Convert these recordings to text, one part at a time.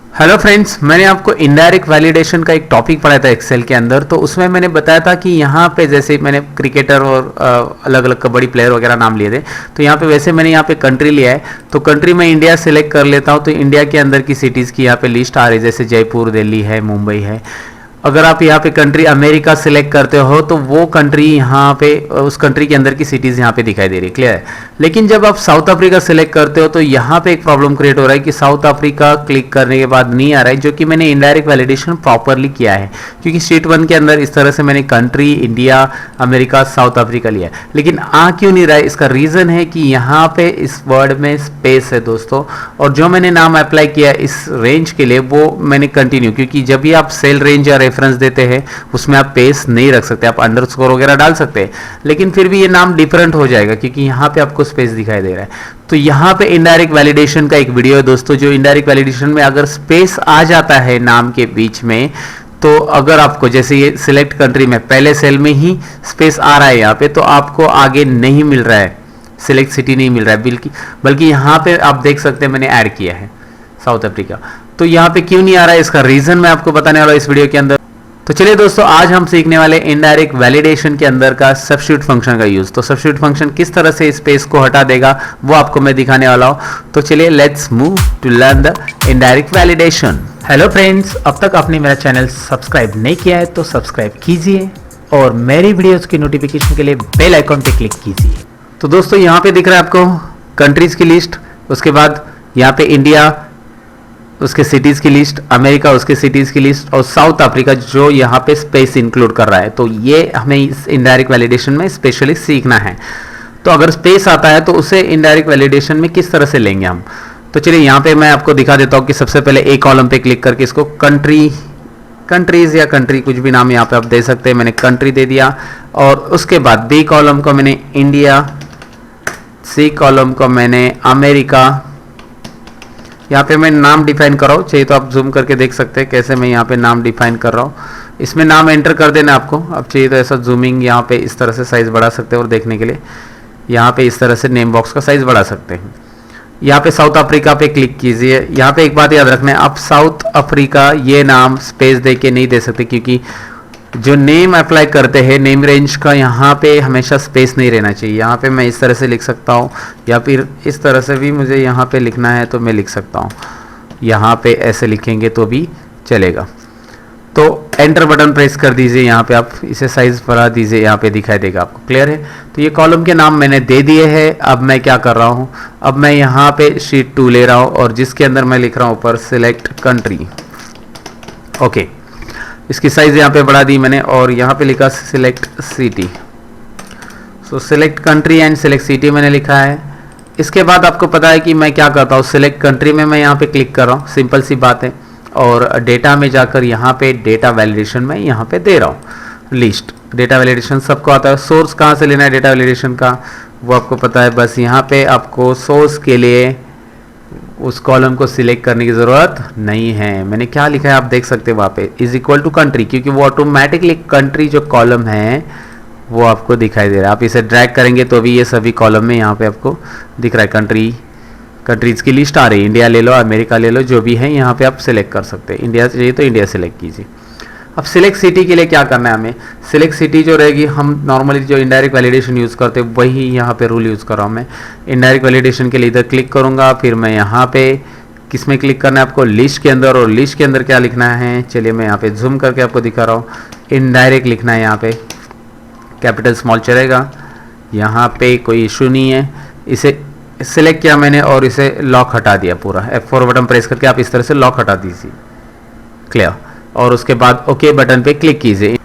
Hello friends, मैंने आपको indirect validation का एक टॉपिक पढ़ाया था एक्सेल के अंदर। तो उसमें मैंने बताया था कि यहाँ पे जैसे मैंने क्रिकेटर और अलग अलग कबड्डी प्लेयर वगैरह नाम लिए थे, तो यहाँ पे वैसे मैंने यहाँ पे कंट्री लिया है। तो कंट्री में इंडिया सेलेक्ट कर लेता हूँ, तो इंडिया के अंदर की सिटीज़ की यहाँ पे लिस्ट आ रही है, जैसे जयपुर, दिल्ली है, मुंबई है। अगर आप यहाँ पे कंट्री अमेरिका सिलेक्ट करते हो तो वो कंट्री यहाँ पे उस कंट्री के अंदर की सिटीज़ यहाँ पे दिखाई दे रही है, क्लियर है। लेकिन जब आप साउथ अफ्रीका सिलेक्ट करते हो तो यहाँ पे एक प्रॉब्लम क्रिएट हो रहा है कि साउथ अफ्रीका क्लिक करने के बाद नहीं आ रहा है, जो कि मैंने इनडायरेक्ट वैलिडेशन प्रॉपरली किया है, क्योंकि शीट 1 के अंदर इस तरह से मैंने country, India, America, south Africa लिया है। लेकिन आ क्यों नहीं रहा है, इसका रीज़न है कि यहाँ पे इस वर्ड में स्पेस है दोस्तों, और जो मैंने नाम अप्लाई किया इस रेंज के लिए वो मैंने कंटिन्यू, क्योंकि जब भी आप सेल रेंज या रेफरेंस देते हैं उसमें आप पेस नहीं रख सकते, आप अंडरस्कोर वगैरह डाल सकते हैं, लेकिन फिर भी ये नाम डिफरेंट हो जाएगा क्योंकि यहाँ पे आपको स्पेस दिखाई दे रहा है। तो यहाँ पे इनडायरेक्ट वैलिडेशन का एक वीडियो है दोस्तों, जो इनडायरेक्ट वैलिडेशन में अगर स्पेस आ जाता है नाम के बीच में, तो अगर आपको जैसे ये सिलेक्ट कंट्री में पहले सेल में ही स्पेस आ रहा है यहाँ पे, तो आपको आगे नहीं मिल रहा है, सिलेक्ट सिटी नहीं मिल रहा है, बल्कि यहाँ पे आप देख सकते हैं मैंने ऐड किया है साउथ अफ्रीका। तो यहाँ पे क्यों नहीं आ रहा है, इसका रीजन मैं आपको बताने वाला हूँ इस वीडियो के अंदर। तो चलिए दोस्तों, आज हम सीखने वाले इनडायरेक्ट वैलिडेशन के अंदर का सब्स्टिट्यूट फंक्शन का यूज। तो सब्स्टिट्यूट फंक्शन किस तरह से स्पेस को हटा देगा वो आपको मैं दिखाने वाला हूं। तो चलिए let's move to learn the indirect validation. Hello friends, अब तक आपने मेरा चैनल सब्सक्राइब नहीं किया है तो सब्सक्राइब कीजिए और मेरी वीडियोस की नोटिफिकेशन के लिए बेल आइकॉन पे क्लिक कीजिए। तो दोस्तों यहाँ पे दिख रहा है आपको कंट्रीज की लिस्ट, उसके बाद यहाँ पे इंडिया, उसके सिटीज़ की लिस्ट, अमेरिका उसके सिटीज़ की लिस्ट, और साउथ अफ्रीका जो यहाँ पे स्पेस इंक्लूड कर रहा है। तो ये हमें इस इनडायरेक्ट वैलिडेशन में स्पेशली सीखना है। तो अगर स्पेस आता है तो उसे इनडायरेक्ट वैलिडेशन में किस तरह से लेंगे हम। तो चलिए यहाँ पे मैं आपको दिखा देता हूँ कि सबसे पहले ए कॉलम पे क्लिक करके इसको कंट्रीज या कंट्री कुछ भी नाम यहाँ पे आप दे सकते हैं, मैंने कंट्री दे दिया। और उसके बाद बी कॉलम को मैंने इंडिया, सी कॉलम को मैंने अमेरिका। यहाँ पे मैं नाम डिफाइन कर रहा हूँ, चाहिए तो आप जूम करके देख सकते हैं कैसे मैं यहाँ पे नाम डिफाइन कर रहा हूँ। इसमें नाम एंटर कर देना आपको, आप चाहिए तो ऐसा जूमिंग यहाँ पे इस तरह से साइज़ बढ़ा सकते हैं, और देखने के लिए यहाँ पे इस तरह से नेम बॉक्स का साइज़ बढ़ा सकते हैं। यहाँ पे साउथ अफ्रीका पे क्लिक कीजिए। यहाँ पे एक बात याद रखना है, आप साउथ अफ्रीका ये नाम स्पेस दे के नहीं दे सकते, क्योंकि जो नेम अप्लाई करते हैं नेम रेंज का यहाँ पे हमेशा स्पेस नहीं रहना चाहिए। यहाँ पे मैं इस तरह से लिख सकता हूँ, या फिर इस तरह से भी मुझे यहाँ पे लिखना है तो मैं लिख सकता हूँ, यहाँ पे ऐसे लिखेंगे तो भी चलेगा। तो एंटर बटन प्रेस कर दीजिए, यहाँ पे आप इसे साइज बढ़ा दीजिए, यहाँ पे दिखाई देगा आपको, क्लियर है। तो ये कॉलम के नाम मैंने दे दिए हैं। अब मैं क्या कर रहा हूँ, अब मैं यहाँ पे शीट 2 ले रहा हूँ और जिसके अंदर मैं लिख रहा हूँ ऊपर सिलेक्ट कंट्री। ओके, इसकी साइज यहाँ पे बढ़ा दी मैंने, और यहाँ पे लिखा select city. So select country and select city मैंने लिखा है। इसके बाद आपको पता है कि मैं क्या करता हूँ, सिलेक्ट कंट्री में मैं यहाँ पे क्लिक कर रहा हूँ, सिंपल सी बात है, और डेटा में जाकर यहाँ पे डेटा वैलिडेशन में यहाँ पे दे रहा हूँ लिस्ट। डेटा वैलिडेशन सबको आता है, सोर्स कहाँ से लेना है डेटा वैलिडेशन का वो आपको पता है। बस यहाँ पे आपको सोर्स के लिए उस कॉलम को सिलेक्ट करने की ज़रूरत नहीं है। मैंने क्या लिखा है आप देख सकते हैं वहाँ पे, इज इक्वल टू कंट्री, क्योंकि वो ऑटोमेटिकली कंट्री जो कॉलम है वो आपको दिखाई दे रहा है। आप इसे ड्रैग करेंगे तो भी ये सभी कॉलम में यहाँ पे आपको दिख रहा है कंट्रीज़ की लिस्ट आ रही है। इंडिया ले लो, अमेरिका ले लो, जो भी है यहाँ पे आप सिलेक्ट कर सकते हैं। इंडिया चाहिए तो इंडिया सिलेक्ट कीजिए। अब सिलेक्ट सिटी के लिए क्या करना है हमें, सिलेक्ट सिटी जो रहेगी, हम नॉर्मली जो इनडायरेक्ट वैलिडेशन यूज़ करते हैं वही यहाँ पे रूल यूज़ कर रहा हूँ मैं। इनडायरेक्ट वैलिडेशन के लिए इधर क्लिक करूँगा, फिर मैं यहाँ पे किस में क्लिक करना है आपको, लिस्ट के अंदर। और लिस्ट के अंदर क्या लिखना है, चलिए मैं यहाँ पे जूम करके आपको दिखा रहा हूँ। इनडायरेक्ट लिखना है, यहाँ पे कैपिटल स्मॉल चलेगा, यहाँ पे कोई इशू नहीं है। इसे सिलेक्ट किया मैंने और इसे लॉक हटा दिया पूरा, F4 बटन प्रेस करके आप इस तरह से लॉक हटा दीजिए, क्लियर। और उसके बाद ओके बटन पे क्लिक कीजिए।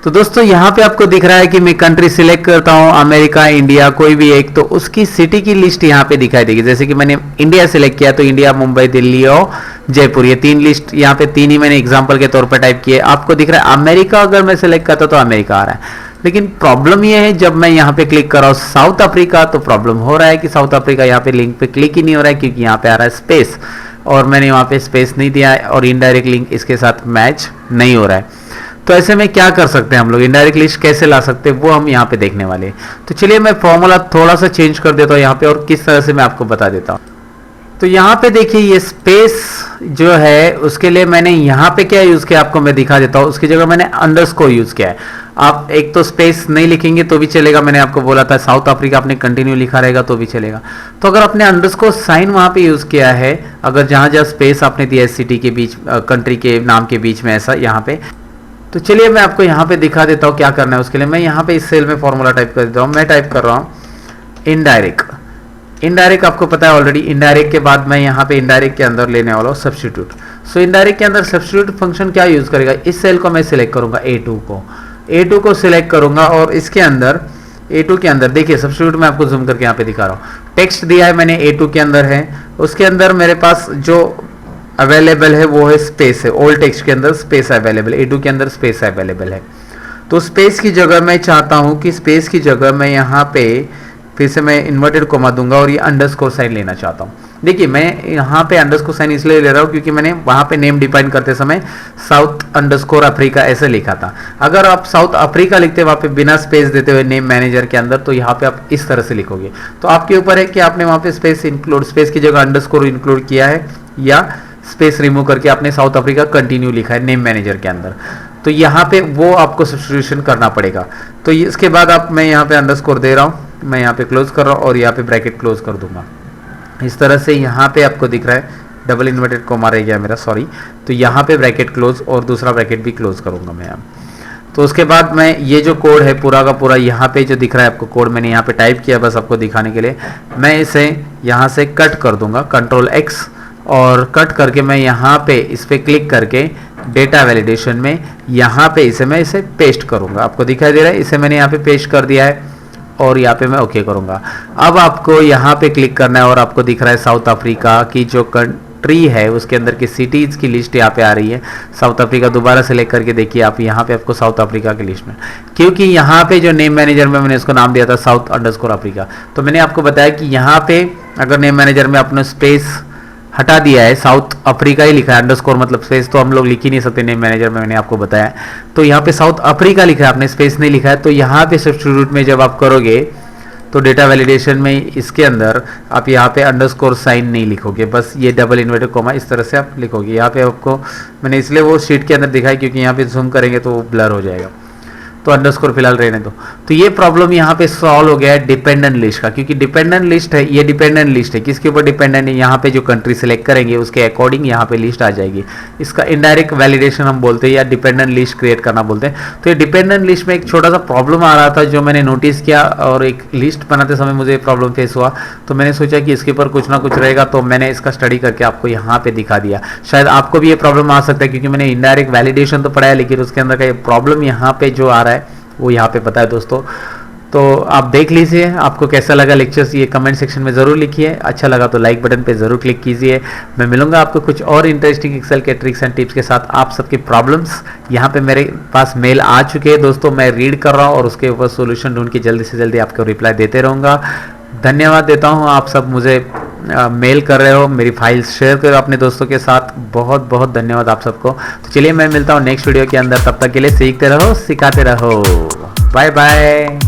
तो दोस्तों यहाँ पे आपको दिख रहा है कि मैं कंट्री सिलेक्ट करता हूँ, अमेरिका, इंडिया, कोई भी एक, तो उसकी सिटी की लिस्ट यहाँ पे दिखाई देगी। जैसे कि मैंने इंडिया सिलेक्ट किया तो इंडिया, मुंबई, दिल्ली और जयपुर, ये 3 लिस्ट यहाँ पे 3 ही मैंने एग्जाम्पल के तौर पर टाइप किए। आपको दिख रहा है अमेरिका अगर मैं सिलेक्ट करता तो अमेरिका आ रहा है, लेकिन प्रॉब्लम ये है जब मैं यहाँ पे क्लिक कर रहा हूँ साउथ अफ्रीका, तो प्रॉब्लम हो रहा है कि साउथ अफ्रीका यहाँ पे लिंक पे क्लिक ही नहीं हो रहा है, क्योंकि यहाँ पे आ रहा है स्पेस, और मैंने वहाँ पे स्पेस नहीं दिया है और इनडायरेक्ट लिंक इसके साथ मैच नहीं हो रहा है। तो ऐसे में क्या कर सकते हैं हम लोग, इनडायरेक्ट लिस्ट कैसे ला सकते हैं वो हम यहाँ पे देखने वाले हैं। तो चलिए मैं फॉर्मूला थोड़ा सा चेंज कर देता हूँ यहाँ पे, और किस तरह से मैं आपको बता देता हूँ। तो यहाँ पे देखिए ये स्पेस जो है उसके लिए मैंने यहाँ पे क्या यूज किया आपको मैं दिखा देता हूँ। उसकी जगह मैंने अंडरस्कोर यूज किया है। आप एक तो स्पेस नहीं लिखेंगे तो भी चलेगा, मैंने आपको बोला था साउथ अफ्रीका आपने कंटिन्यू लिखा रहेगा तो भी चलेगा। तो अगर आपने अंडरस्कोर साइन वहां पे यूज किया है, अगर जहां जहां स्पेस आपने दिया है सिटी के बीच, कंट्री के नाम के बीच में ऐसा यहाँ पे, तो चलिए मैं आपको यहाँ पे दिखा देता हूँ क्या करना है। उसके लिए मैं यहाँ पे इस सेल में फॉर्मूला टाइप कर देता हूँ। मैं टाइप कर रहा हूँ इनडायरेक्ट। इनडायरेक्ट आपको पता है ऑलरेडी, इनडायरेक्ट के बाद मैं यहाँ पे इनडायरेक्ट के अंदर लेने वाला हूँ सब्स्टिट्यूट। सो इनडायरेक्ट के अंदर सब्स्टिट्यूट फंक्शन क्या यूज करेगा, इस सेल को मैं सिलेक्ट करूंगा A2 को सिलेक्ट करूंगा और इसके अंदर A2 के अंदर देखिए सब्स्टिट्यूट मैं आपको जूम करके यहाँ पे दिखा रहा हूँ। टेक्स्ट दिया है मैंने A2 के अंदर है, उसके अंदर मेरे पास जो अवेलेबल है वो है स्पेस है। ओल्ड टेक्स्ट के अंदर स्पेस अवेलेबल, A2 के अंदर स्पेस अवेलेबल है। तो स्पेस की जगह मैं चाहता हूँ कि स्पेस की जगह मैं यहाँ पे फिर से मैं इन्वर्टेड कोमा दूंगा और ये अंडरस्कोर साइन लेना चाहता हूँ। देखिए मैं यहाँ पे अंडरस्कोर साइन इसलिए ले रहा हूँ क्योंकि मैंने वहाँ पे नेम डिफाइन करते समय साउथ अंडरस्कोर अफ्रीका ऐसे लिखा था। अगर आप साउथ अफ्रीका लिखते वहाँ पे बिना स्पेस देते हुए नेम मैनेजर के अंदर, तो यहाँ पे आप इस तरह से लिखोगे। तो आपके ऊपर है कि आपने वहाँ पे स्पेस की जगह अंडरस्कोर इंक्लूड किया है या स्पेस रिमूव करके आपने साउथ अफ्रीका कंटिन्यू लिखा है नेम मैनेजर के अंदर। तो यहाँ पे वो आपको सब्स्टिट्यूशन करना पड़ेगा। तो इसके बाद आप मैं यहाँ पे अंडरस्कोर दे रहा हूँ, मैं यहाँ पे क्लोज कर रहा हूँ और यहाँ पे ब्रैकेट क्लोज कर दूंगा। इस तरह से यहाँ पे आपको दिख रहा है डबल इन्वर्टेड कोमा रह गया मेरा, सॉरी। तो यहाँ पे ब्रैकेट क्लोज और दूसरा ब्रैकेट भी क्लोज करूंगा मैं यहाँ। तो उसके बाद मैं ये जो कोड है पूरा का पूरा यहाँ पे जो दिख रहा है आपको कोड मैंने यहाँ पे टाइप किया बस आपको दिखाने के लिए। मैं इसे यहाँ से कट कर दूंगा Ctrl+X और कट करके मैं यहाँ पे इस पे क्लिक करके डेटा वैलिडेशन में यहाँ पे मैं इसे पेस्ट करूँगा। आपको दिखाई दे रहा है, इसे मैंने यहाँ पे पेस्ट कर दिया है और यहाँ पे मैं ओके करूँगा। अब आपको यहाँ पे क्लिक करना है और आपको दिख रहा है साउथ अफ्रीका की जो कंट्री है उसके अंदर की सिटीज़ की लिस्ट यहाँ पे आ रही है। साउथ अफ्रीका दोबारा सेलेक्ट करके देखिए आप, यहाँ पे आपको साउथ अफ्रीका की लिस्ट में, क्योंकि यहाँ पे जो नेम मैनेजर में मैंने इसको नाम दिया था साउथ अंडरस्कोर अफ्रीका। तो मैंने आपको बताया कि यहाँ पे अगर नेम मैनेजर में आपने स्पेस हटा दिया है, साउथ अफ्रीका ही लिखा है, अंडरस्कोर मतलब स्पेस तो हम लोग लिख ही नहीं सकते नेम मैनेजर में, मैंने आपको बताया। तो यहाँ पे साउथ अफ्रीका लिखा है, आपने स्पेस नहीं लिखा है। तो यहाँ पे सब्स्टिट्यूट में जब आप करोगे तो डेटा वैलिडेशन में इसके अंदर आप यहाँ पे अंडरस्कोर साइन नहीं लिखोगे, बस ये डबल इन्वर्टेड कोमा इस तरह से आप लिखोगे। यहाँ पे आपको मैंने इसलिए वो शीट के अंदर दिखाई क्योंकि यहाँ पे जूम करेंगे तो वो ब्लर हो जाएगा, तो अंडरस्कोर फिलहाल रहने दो। तो ये प्रॉब्लम यहाँ पे सॉल्व हो गया है डिपेंडेंट लिस्ट का, क्योंकि डिपेंडेंट लिस्ट है, ये डिपेंडेंट लिस्ट है, किसके ऊपर डिपेंडेंट है, यहाँ पे जो कंट्री सेलेक्ट करेंगे उसके अकॉर्डिंग यहाँ पे लिस्ट आ जाएगी। इसका इनडायरेक्ट वैलिडेशन हम बोलते हैं या डिपेंडेंट लिस्ट क्रिएट करना बोलते हैं। तो ये डिपेंडेंट लिस्ट में एक छोटा सा प्रॉब्लम आ रहा था जो मैंने नोटिस किया और एक लिस्ट बनाते समय मुझे प्रॉब्लम फेस हुआ, तो मैंने सोचा कि इसके ऊपर कुछ ना कुछ रहेगा, तो मैंने इसका स्टडी करके आपको यहाँ पे दिखा दिया। शायद आपको भी ये प्रॉब्लम आ सकता है क्योंकि मैंने इनडायरेक्ट वैलिडेशन तो पढ़ा है लेकिन उसके अंदर का ये प्रॉब्लम यहाँ पे जो आ रहा है वो यहाँ पे पता है दोस्तों। तो आप देख लीजिए आपको कैसा लगा लेक्चर्स, ये कमेंट सेक्शन में ज़रूर लिखिए। अच्छा लगा तो लाइक बटन पे ज़रूर क्लिक कीजिए। मैं मिलूंगा आपको कुछ और इंटरेस्टिंग एक्सेल के ट्रिक्स एंड टिप्स के साथ। आप सबके प्रॉब्लम्स यहाँ पे मेरे पास मेल आ चुके हैं दोस्तों, मैं रीड कर रहा हूँ और उसके ऊपर सोल्यूशन ढूंढ के जल्दी से जल्दी आपको रिप्लाई देते रहूँगा। धन्यवाद देता हूँ, आप सब मुझे मेल कर रहे हो, मेरी फाइल्स शेयर करो अपने दोस्तों के साथ। बहुत बहुत धन्यवाद आप सबको। तो चलिए मैं मिलता हूँ नेक्स्ट वीडियो के अंदर, तब तक के लिए सीखते रहो, सिखाते रहो। Bye bye.